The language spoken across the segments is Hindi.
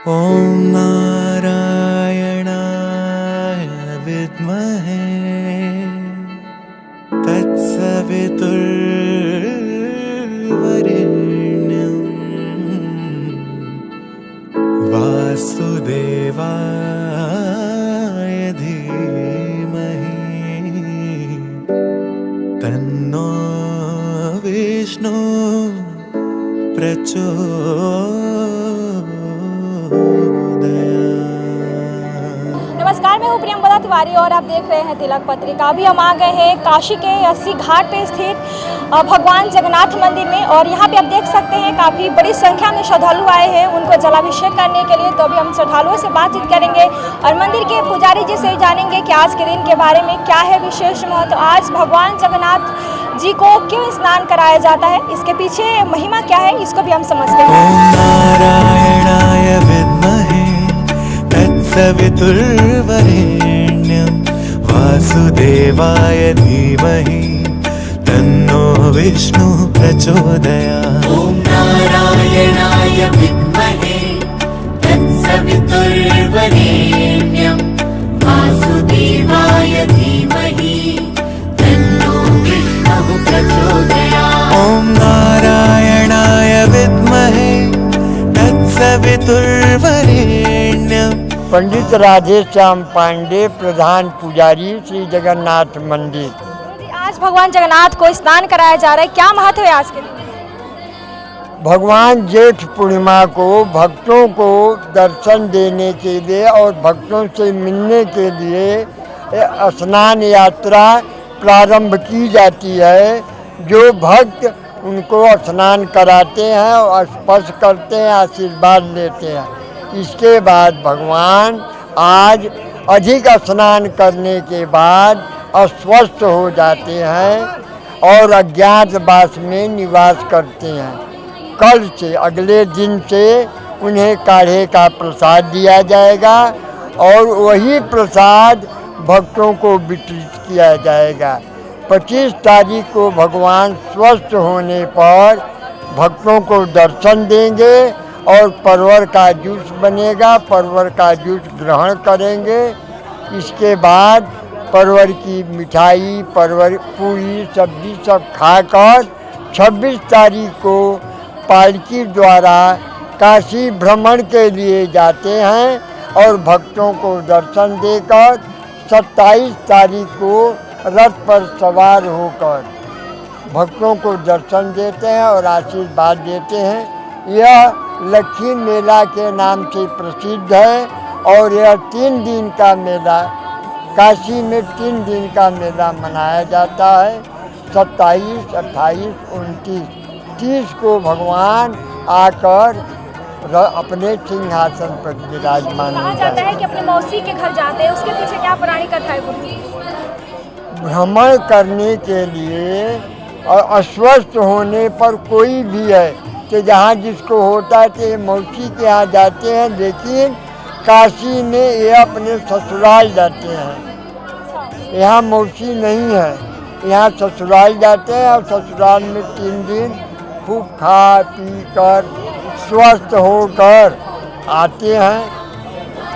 ॐ नारायणाय विद्महे तत्सवितुर्वरेण्यं वासुदेवाय धीमहि तन्नो विष्णु नमस्कार, मैं हूँ प्रियंवदा तिवारी और आप देख रहे हैं तिलक पत्रिका। अभी हम आ गए हैं काशी के अस्सी घाट पे स्थित भगवान जगन्नाथ मंदिर में और यहाँ पे आप देख सकते हैं काफ़ी बड़ी संख्या में श्रद्धालु आए हैं उनको जलाभिषेक करने के लिए। तो अभी हम श्रद्धालुओं से बातचीत करेंगे और मंदिर के पुजारी जी से जानेंगे कि आज के दिन के बारे में क्या है विशेष महत्व। आज भगवान जगन्नाथ जी को क्यों स्नान कराया जाता है, इसके पीछे महिमा क्या है, इसको भी हम समझते हैं। नारायणाय विद्महे तत्सवितुर्वरेण्यं वासुदेवाय धीमहि तन्नो विष्णु प्रचोदयात्। ॐ नारायणाय विद्महे तत्सवितुर्वरेण्यं वासुदेवाय धीमहि तन्नो विष्णुः प्रचोदयात्। ॐ नारायणाय विद्महे तत्सवितुर्वरेण्यं। पंडित राधेश्याम पांडे, प्रधान पुजारी, श्री जगन्नाथ मंदिर। आज भगवान जगन्नाथ को स्नान कराया जा रहा है, क्या महत्व है आज के दिन? भगवान जेठ पूर्णिमा को भक्तों को दर्शन देने के लिए और भक्तों से मिलने के लिए स्नान यात्रा प्रारंभ की जाती है। जो भक्त उनको स्नान कराते हैं और स्पर्श करते हैं, आशीर्वाद लेते हैं। इसके बाद भगवान आज अधिक स्नान करने के बाद अस्वस्थ हो जाते हैं और अज्ञातवास में निवास करते हैं। कल से अगले दिन से उन्हें काढ़े का प्रसाद दिया जाएगा और वही प्रसाद भक्तों को वितरित किया जाएगा। 25 तारीख को भगवान स्वस्थ होने पर भक्तों को दर्शन देंगे और परवर का जूस बनेगा, परवर का जूस ग्रहण करेंगे। इसके बाद परवर की मिठाई, परवर पूरी सब्जी सब खाकर 26 तारीख को पालकी द्वारा काशी भ्रमण के लिए जाते हैं और भक्तों को दर्शन देकर 27 तारीख को रथ पर सवार होकर भक्तों को दर्शन देते हैं और आशीर्वाद देते हैं। यह लक्ष्मी मेला के नाम से प्रसिद्ध है और यह 3 दिन का मेला, काशी में 3 दिन का मेला मनाया जाता है। 27, 28, 29, 30 को भगवान आकर अपने सिंहासन पर विराजमान कहा हो जाता जाते है कि अपने मौसी के घर जाते हैं, उसके पीछे क्या पुरानी कथा है गुरुजी? भ्रमण करने के लिए और अस्वस्थ होने पर कोई भी है कि जहाँ जिसको होता है कि मौसी के यहाँ जाते हैं, लेकिन काशी में ये अपने ससुराल जाते हैं। यहाँ मौसी नहीं है, यहाँ ससुराल जाते हैं और ससुराल में 3 दिन खूब खा पी कर स्वस्थ होकर आते हैं।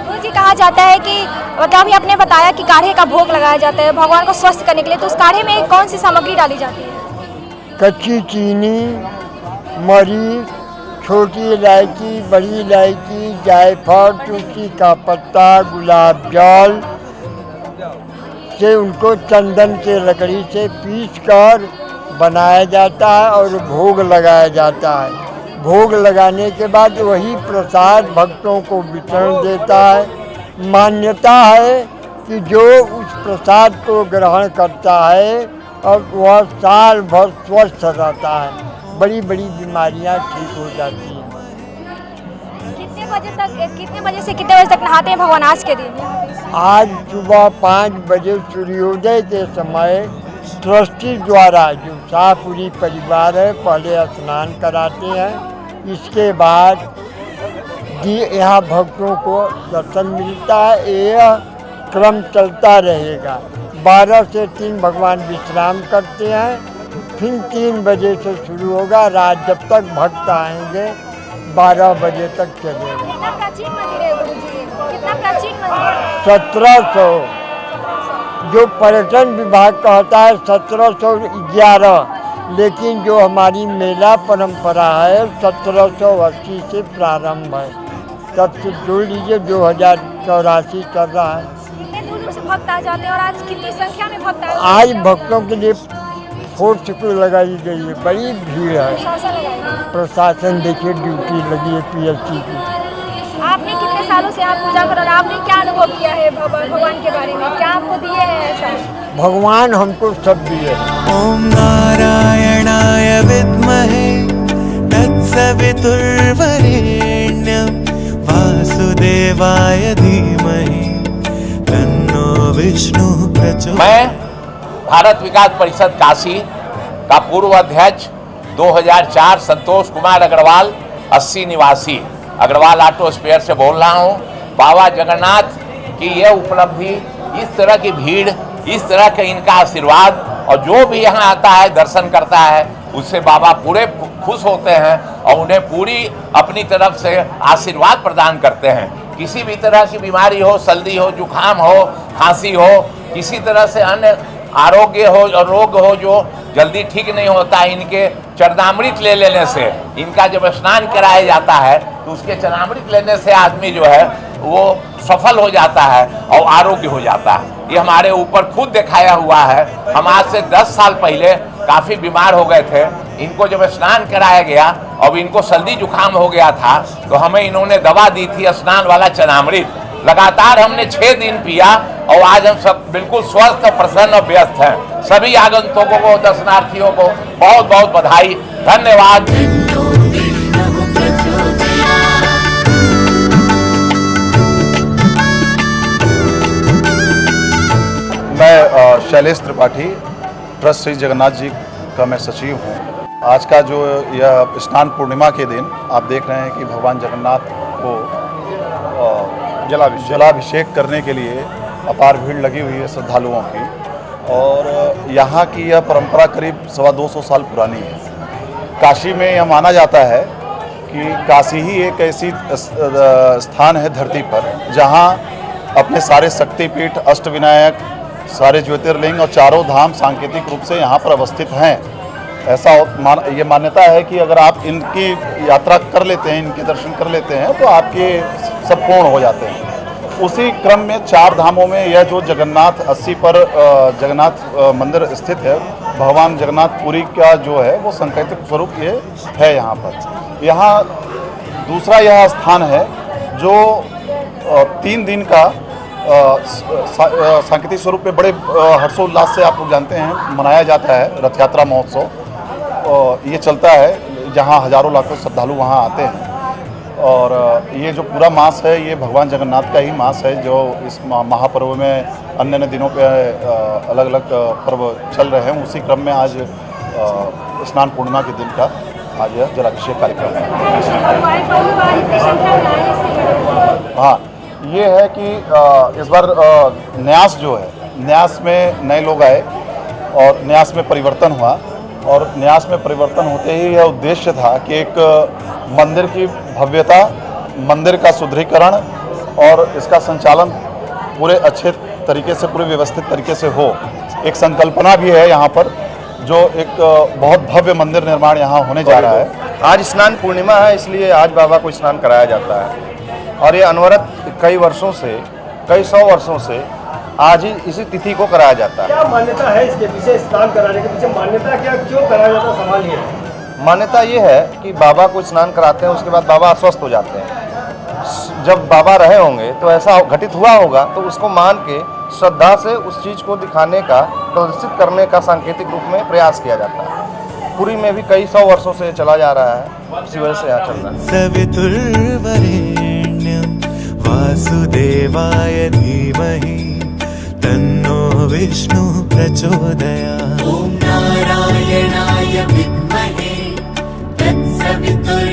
गुरुजी कहा जाता है कि मतलब अभी आपने बताया कि काढ़े का भोग लगाया जाता है भगवान को स्वस्थ करने के लिए, तो उस काढ़े में कौन सी सामग्री डाली जाती है? कच्ची चीनी, मरीच, छोटी इलायची, बड़ी इलायची, जायफल, तुलसी का पत्ता, गुलाब जल से उनको चंदन के लकड़ी से पीसकर बनाया जाता है और भोग लगाया जाता है। भोग लगाने के बाद वही प्रसाद भक्तों को वितरण देता है। मान्यता है कि जो उस प्रसाद को ग्रहण करता है और वह साल भर स्वस्थ रहता है, बड़ी बड़ी बीमारियां ठीक हो जाती हैं। कितने बजे से कितने बजे तक नहाते हैं भगवान आज के दिन? आज सुबह 5 बजे सूर्योदय के समय ट्रस्टी द्वारा जो शाहपुरी परिवार है पहले स्नान कराते हैं। इसके बाद यहाँ भक्तों को दर्शन मिलता है। यह क्रम चलता रहेगा। 12 से 3 भगवान विश्राम करते हैं, फिर 3 बजे से शुरू होगा। रात जब तक भक्त आएंगे 12 बजे तक चलेगा। कितना प्राचीन मंदिर है गुरुजी? कितना प्राचीन मंदिर? 1700 जो पर्यटन विभाग का होता है 1711, लेकिन जो हमारी मेला परंपरा है 1780 से प्रारंभ है। तब से जोड़ लीजिए 2084 चल रहा है। कितने दूर दूर से भक्त आ जाते हैं और आज कितनी संख्या में भक्त आए? आज भक्तों के लिए फोर्स को लगाई गई है, बड़ी भीड़ है। प्रशासन लगाई है। प्रशासन देखिए ड्यूटी लगी है PSC की। आपने कितने सालों से आप पूजा कर रहे हैं? आपने क्या अनुभव किया है भगवान के बारे में? क्या आपको दिए हैं ऐसा? भगवान हमको सब दिए। ॐ नारायणाय विद्महे तत्सवितुर्वरेण्यं वासुदेवाय धीमहि तन्नो विष्णु प्रचोदयात्। मैं भारत विकास परिषद काशी का पूर्व अध्यक्ष 2004 संतोष कुमार अग्रवाल 80 निवासी अग्रवाल ऑटो स्पेयर से बोल रहा हूँ। बाबा जगन्नाथ की यह उपलब्धि, इस तरह की भीड़, इस तरह के इनका आशीर्वाद, और जो भी यहाँ आता है दर्शन करता है उससे बाबा पूरे खुश होते हैं और उन्हें पूरी अपनी तरफ से आशीर्वाद प्रदान करते हैं। किसी भी तरह की बीमारी हो, सर्दी हो, जुकाम हो, खांसी हो, किसी तरह से अन्य आरोग्य हो और रोग हो जो जल्दी ठीक नहीं होता है, इनके चरणामृत ले लेने से, इनका जब स्नान कराया जाता है तो उसके चरणामृत लेने से आदमी जो है वो सफल हो जाता है और आरोग्य हो जाता है। ये हमारे ऊपर खुद दिखाया हुआ है। हम आज से 10 साल पहले काफ़ी बीमार हो गए थे। इनको जब स्नान कराया गया और इनको सर्दी जुकाम हो गया था तो हमें इन्होंने दवा दी थी स्नान वाला चरणामृत। लगातार हमने 6 दिन पिया और आज हम सब बिल्कुल स्वस्थ, प्रसन्न और व्यस्त हैं। सभी आगंतुकों को, दर्शनार्थियों को बहुत बहुत बधाई, धन्यवाद। तन्नो विष्णुः प्रचोदयात्। मैं शैलेश त्रिपाठी, ट्रस्ट श्री जगन्नाथ जी का मैं सचिव हूँ। आज का जो यह स्नान पूर्णिमा के दिन आप देख रहे हैं कि भगवान जगन्नाथ को जलाभिषेक करने के लिए अपार भीड़ लगी हुई है श्रद्धालुओं की। और यहाँ की यह परंपरा करीब 225 साल पुरानी है। काशी में यह माना जाता है कि काशी ही एक ऐसी स्थान है धरती पर जहाँ अपने सारे शक्तिपीठ, अष्टविनायक, सारे ज्योतिर्लिंग और चारों धाम सांकेतिक रूप से यहाँ पर अवस्थित हैं। ऐसा ये मान्यता है कि अगर आप इनकी यात्रा कर लेते हैं, इनके दर्शन कर लेते हैं तो आपके सब पूर्ण हो जाते हैं। उसी क्रम में 4 धामों में यह जो जगन्नाथ 80 पर जगन्नाथ मंदिर स्थित है, भगवान जगन्नाथ पुरी का जो है वो सांकेतिक स्वरूप ये है यहाँ पर। यहाँ दूसरा यह स्थान है जो 3 दिन का सांकेतिक स्वरूप में बड़े हर्षोल्लास से आप लोग जानते हैं मनाया जाता है। रथ यात्रा महोत्सव ये चलता है जहाँ हजारों लाखों श्रद्धालु वहाँ आते हैं। और ये जो पूरा मास है ये भगवान जगन्नाथ का ही मास है जो इस महापर्व में अन्य अन्य दिनों पे अलग अलग पर्व चल रहे हैं। उसी क्रम में आज स्नान पूर्णिमा के दिन का आज यह जलाभिषेक कार्यक्रम है। हाँ, ये है कि इस बार न्यास जो है, न्यास में नए लोग आए और न्यास में परिवर्तन हुआ। और न्यास में परिवर्तन होते ही यह उद्देश्य था कि एक मंदिर की भव्यता, मंदिर का सुदृढ़ीकरण और इसका संचालन पूरे अच्छे तरीके से, पूरे व्यवस्थित तरीके से हो। एक संकल्पना भी है यहाँ पर जो एक बहुत भव्य मंदिर निर्माण यहाँ होने जा रहा है। आज स्नान पूर्णिमा है, इसलिए आज बाबा को स्नान कराया जाता है। और ये अनवरत कई वर्षों से, कई 100 वर्षों से आज ही इसी तिथि को कराया जाता है। क्या मान्यता है इसके पीछे, स्नान कराने के पीछे मान्यता क्या, क्यों कराया जाता है? सवाल ये है। मान्यता ये है कि बाबा को स्नान कराते हैं, उसके बाद बाबा अस्वस्थ हो जाते हैं। जब बाबा रहे होंगे तो ऐसा घटित हुआ होगा, तो उसको मान के श्रद्धा से उस चीज़ को दिखाने का, प्रदर्शित करने का सांकेतिक रूप में प्रयास किया जाता है। पुरी में भी कई 100 वर्षों से चला जा रहा है, इसी वजह से यहाँ चल रहा है। सवितुर्वरेण्यं वासुदेवाय धीमहि तन्नो विष्णु प्रचोदयात्। ॐ नारायणाय विद्महे तत्सवितुर्वरेण्यं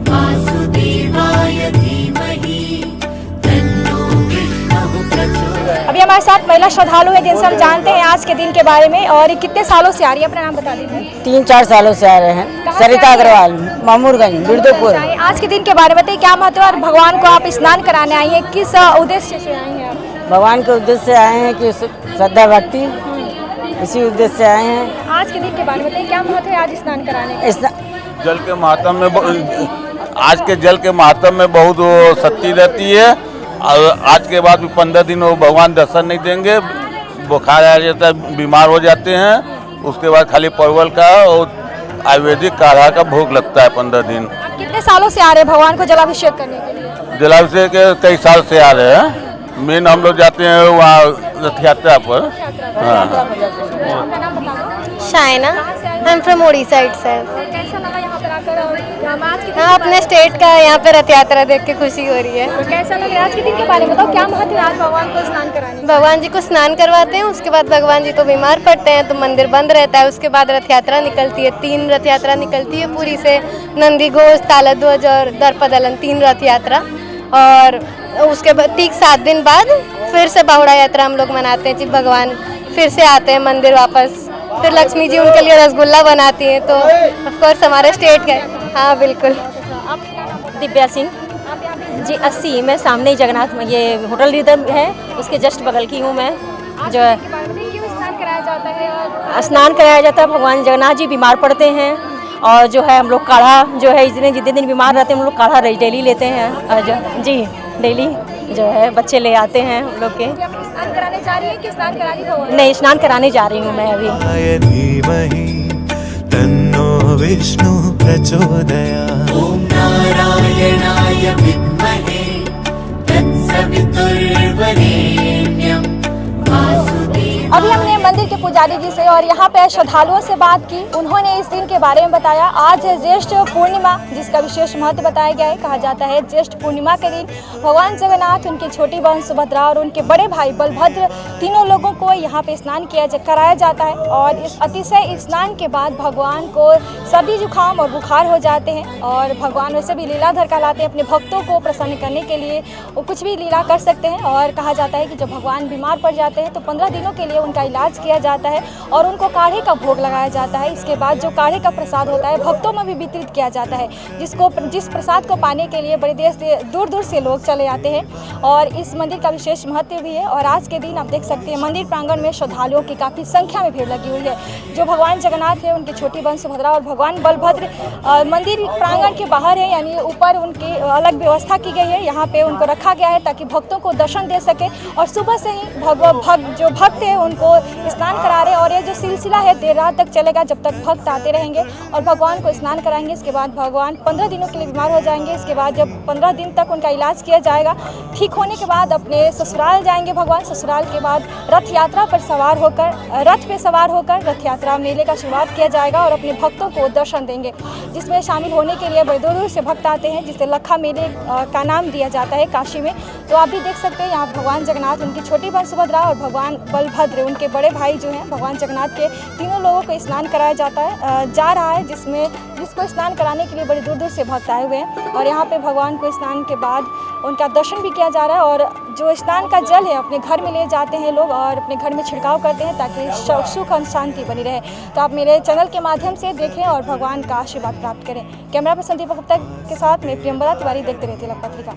वासुदेवाय धीमहि तन्नो विष्णुः प्रचोदयात्। अभी हमारे साथ महिला श्रद्धालु हैं जिनसे हम जानते हैं आज के दिन के बारे में। और ये कितने सालों से आ रही है? अपना नाम बता दीजिए। 3-4 सालों से आ रहे हैं। कहाँ से सरिता आ रही हैं? अग्रवाल। मामूरगंज बिरदोपुर। आज के दिन के बारे में बताइए, क्या महत्व है और भगवान को आप स्नान कराने आई हैं, किस उद्देश्य से आई हैं आप? भगवान के उद्देश्य से आए हैं कि श्रद्धा भक्ति, इसी उद्देश्य से आए हैं। आज के दिन के बारे में बताइए, क्या महत्व है आज स्नान कराने का? जल के महत्व में आज के जल के महत्व में बहुत शक्ति रहती है। और आज के बाद भी 15 दिन वो भगवान दर्शन नहीं देंगे, बुखार आ जाता है, बीमार हो जाते हैं। उसके बाद खाली परवल का और आयुर्वेदिक काढ़ा का भोग लगता है 15 दिन। आप कितने सालों से आ रहे हैं भगवान को जलाभिषेक करने के लिए? जलाभिषेक कई साल से आ रहे हैं। मेन हम लोग जाते हैं वहाँ रथ यात्रा पर। हाँ। आपका नाम बताओ। Shaina, I am from Orissa itself. कैसा लगा यहाँ पर आकर? और आज के दिन हाँ, अपने स्टेट का यहाँ पे रथ यात्रा देख के खुशी हो रही है। तो कैसा लग रहा है आज के दिन के बारे में बताओ, क्या महत्व है आज भगवान को स्नान कराने? भगवान जी को स्नान करवाते हैं, उसके बाद भगवान जी तो बीमार पड़ते हैं तो मंदिर बंद रहता है। उसके बाद रथ यात्रा निकलती है, 3 रथ यात्रा निकलती है पूरी से, नंदी घोष, तालध्वज और दर्पदलन, 3 रथ यात्रा। और उसके बाद ठीक 7 दिन बाद फिर से बाहुड़ा यात्रा हम लोग मनाते हैं। जब भगवान फिर से आते हैं मंदिर वापस, फिर लक्ष्मी जी उनके लिए रसगुल्ला बनाती हैं। तो ऑफ कोर्स हमारे स्टेट का, हाँ बिल्कुल। दिव्या सिंह जी, 80 में सामने ही जगन्नाथ में ये होटल रिदम है, उसके जस्ट बगल की हूँ मैं। जो है क्यों स्नान कराया जाता है? और स्नान कराया जाता है, भगवान जगन्नाथ जी बीमार पड़ते हैं और जो है हम लोग काढ़ा जो है जितने दिन बीमार रहते हैं हम लोग काढ़ा डेली लेते हैं। और जो जी डेली जो है बच्चे ले आते हैं हम लोग के। स्नान कराने जा रही है कि स्नान कराने भगवान? नहीं, स्नान कराने जा रही हूँ मैं अभी। धीमहि तन्नो विष्णु प्रचोदयात्। ॐ नारायणाय विद्महे तत्सवितुर्वरेण्यं वासुदेवाय। अभी हमने मंदिर के पुजारी जी से और यहाँ पे श्रद्धालुओं से बात की। उन्होंने इस दिन के बारे में बताया। आज है ज्येष्ठ पूर्णिमा, जिसका विशेष महत्व बताया गया है। कहा जाता है ज्येष्ठ पूर्णिमा के दिन भगवान जगन्नाथ, उनकी छोटी बहन सुभद्रा और उनके बड़े भाई बलभद्र, तीनों लोगों को यहाँ पे स्नान कराया जाता है। और इस अतिशय स्नान के बाद भगवान को सर्दी जुकाम और बुखार हो जाते हैं। और भगवान वैसे भी लीलाधर कहलाते हैं, अपने भक्तों को प्रसन्न करने के लिए वो कुछ भी लीला कर सकते हैं। और कहा जाता है कि जब भगवान बीमार पड़ जाते हैं तो 15 दिनों के लिए उनका इलाज किया जाता है और उनको काढ़े का भोग लगाया जाता है। इसके बाद जो काढ़े का प्रसाद होता है भक्तों में भी वितरित किया जाता है, जिस प्रसाद को पाने के लिए बड़े देश दूर दूर से लोग चले आते हैं। और इस मंदिर का विशेष महत्व भी है। और आज के दिन आप देख सकते हैं मंदिर प्रांगण में श्रद्धालुओं की काफ़ी संख्या में भीड़ लगी हुई है। जो भगवान जगन्नाथ है, उनकी छोटी बहन सुभद्रा और भगवान बलभद्र मंदिर प्रांगण के बाहर है, यानी ऊपर उनकी अलग व्यवस्था की गई है। यहाँ पे उनको रखा गया है ताकि भक्तों को दर्शन दे सके। और सुबह से ही जो भक्त है उनको स्नान करा रहे हैं। और ये जो सिलसिला है देर रात तक चलेगा, जब तक भक्त आते रहेंगे और भगवान को स्नान कराएंगे। इसके बाद भगवान 15 दिनों के लिए बीमार हो जाएंगे। इसके बाद जब 15 दिन तक उनका इलाज किया जाएगा, ठीक होने के बाद अपने ससुराल जाएंगे भगवान। ससुराल के बाद रथ यात्रा पर सवार होकर रथ यात्रा मेले का शुरुआत किया जाएगा और अपने भक्तों को दर्शन देंगे, जिसमें शामिल होने के लिए बड़े दूर दूर से भक्त आते हैं, जिसे लखा मेले का नाम दिया जाता है काशी में। तो आप भी देख सकते हैं यहाँ भगवान जगन्नाथ, उनकी छोटी बहन सुभद्रा और भगवान बलभद्र, उनके बड़े भाई जो हैं भगवान जगन्नाथ के, तीनों लोगों को स्नान कराया जा रहा है, जिसको स्नान कराने के लिए बड़ी दूर दूर से भक्त आए हुए हैं। और यहाँ पे भगवान को स्नान के बाद उनका दर्शन भी किया जा रहा है। और जो स्नान का जल है अपने घर में ले जाते हैं लोग और अपने घर में छिड़काव करते हैं ताकि सुख और शांति बनी रहे। तो आप मेरे चैनल के माध्यम से देखें और भगवान का आशीर्वाद प्राप्त करें। कैमरा पर्सन दीपक गुप्ता के साथ मैं प्रियंवदा तिवारी, देखते रहते तिलक पत्रिका।